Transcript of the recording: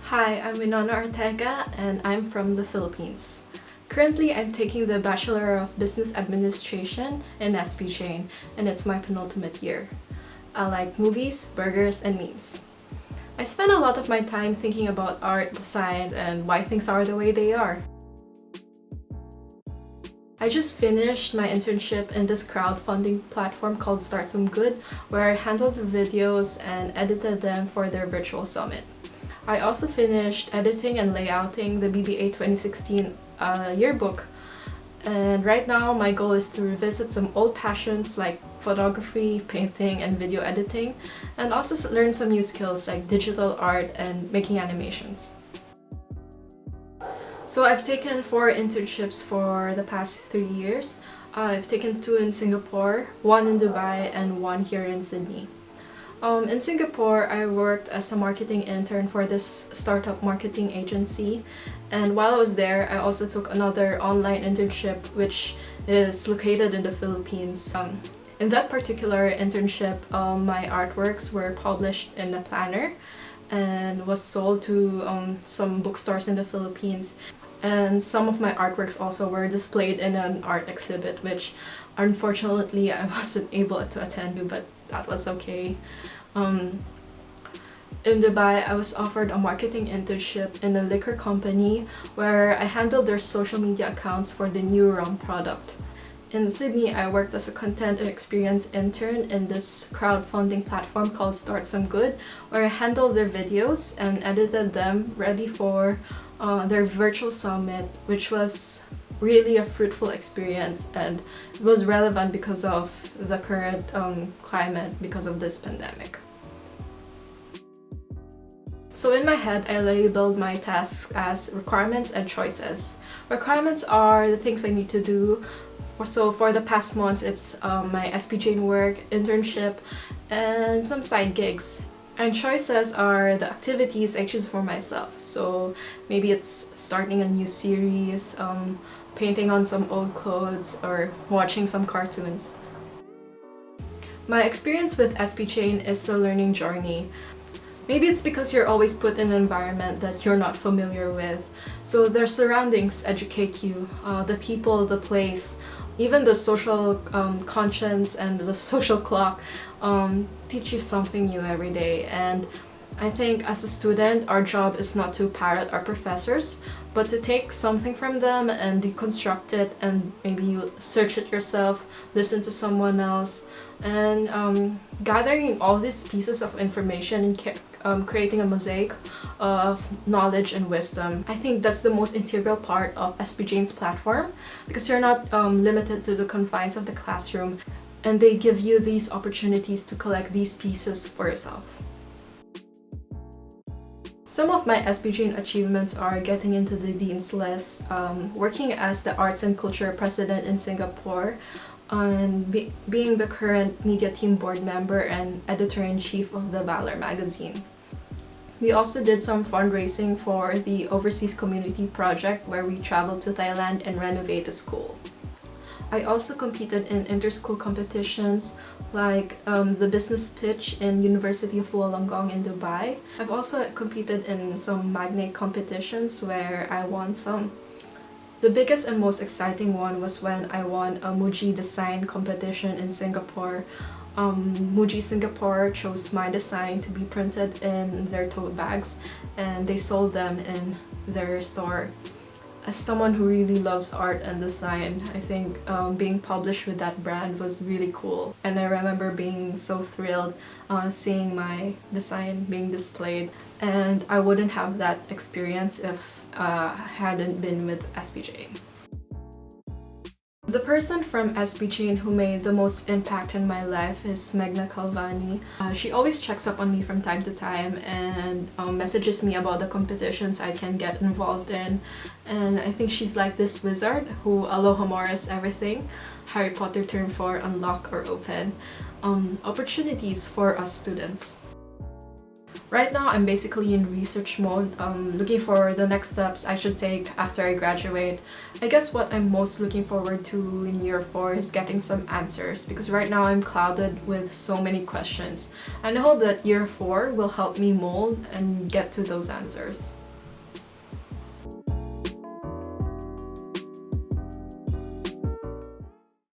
Hi, I'm Winona Ortega and I'm from the Philippines. Currently, I'm taking the Bachelor of Business Administration in SB Jain, and it's my penultimate year. I like movies, burgers, and memes. I spend a lot of my time thinking about art, design, and why things are the way they are. I just finished my internship in this crowdfunding platform called Start Some Good, where I handled the videos and edited them for their virtual summit. I also finished editing and layouting the BBA 2016 yearbook. And right now my goal is to revisit some old passions like photography, painting, and video editing, and also learn some new skills like digital art and making animations. So I've taken 4 internships for the past 3 years. I've taken 2 in Singapore, 1 in Dubai, and 1 here in Sydney. In Singapore, I worked as a marketing intern for this startup marketing agency, and while I was there, I also took another online internship which is located in the Philippines. In that particular internship, my artworks were published in a planner and was sold to some bookstores in the Philippines. And some of my artworks also were displayed in an art exhibit, which unfortunately I wasn't able to attend to, but that was okay. In Dubai, I was offered a marketing internship in a liquor company where I handled their social media accounts for the new rum product. In Sydney, I worked as a content and experience intern in this crowdfunding platform called Start Some Good, where I handled their videos and edited them ready for their virtual summit, which was really a fruitful experience, and it was relevant because of the current climate because of this pandemic. So in my head, I labeled my tasks as requirements and choices. Requirements are the things I need to do. So for the past months, it's my SPJ work, internship, and some side gigs. And choices are the activities I choose for myself. So maybe it's starting a new series, painting on some old clothes, or watching some cartoons. My experience with SPJ is a learning journey. Maybe it's because you're always put in an environment that you're not familiar with. So their surroundings educate you, the people, the place, even the social conscience and the social clock teach you something new every day. And I think as a student, our job is not to parrot our professors, but to take something from them and deconstruct it, and maybe you search it yourself, listen to someone else, and gathering all these pieces of information and creating a mosaic of knowledge and wisdom. I think that's the most integral part of SPJ's platform, because you're not limited to the confines of the classroom, and they give you these opportunities to collect these pieces for yourself. Some of my SPJ achievements are getting into the Dean's List, working as the Arts and Culture President in Singapore, and being the current media team board member and editor-in-chief of the Valor magazine. We also did some fundraising for the Overseas Community Project, where we traveled to Thailand and renovate a school. I also competed in inter-school competitions like the business pitch in University of Wollongong in Dubai. I've also competed in some magnate competitions where I won some. The biggest and most exciting one was when I won a Muji design competition in Singapore. Muji Singapore chose my design to be printed in their tote bags, and they sold them in their store. As someone who really loves art and design, I think being published with that brand was really cool. And I remember being so thrilled seeing my design being displayed. And I wouldn't have that experience if I hadn't been with SPJ. The person from SPJ who made the most impact in my life is Megna Calvani. She always checks up on me from time to time and messages me about the competitions I can get involved in. And I think she's like this wizard who Alohomores everything, Harry Potter term for unlock or open, opportunities for us students. Right now, I'm basically in research mode, looking for the next steps I should take after I graduate. I guess what I'm most looking forward to in year 4 is getting some answers, because right now I'm clouded with so many questions. And I hope that year 4 will help me mold and get to those answers.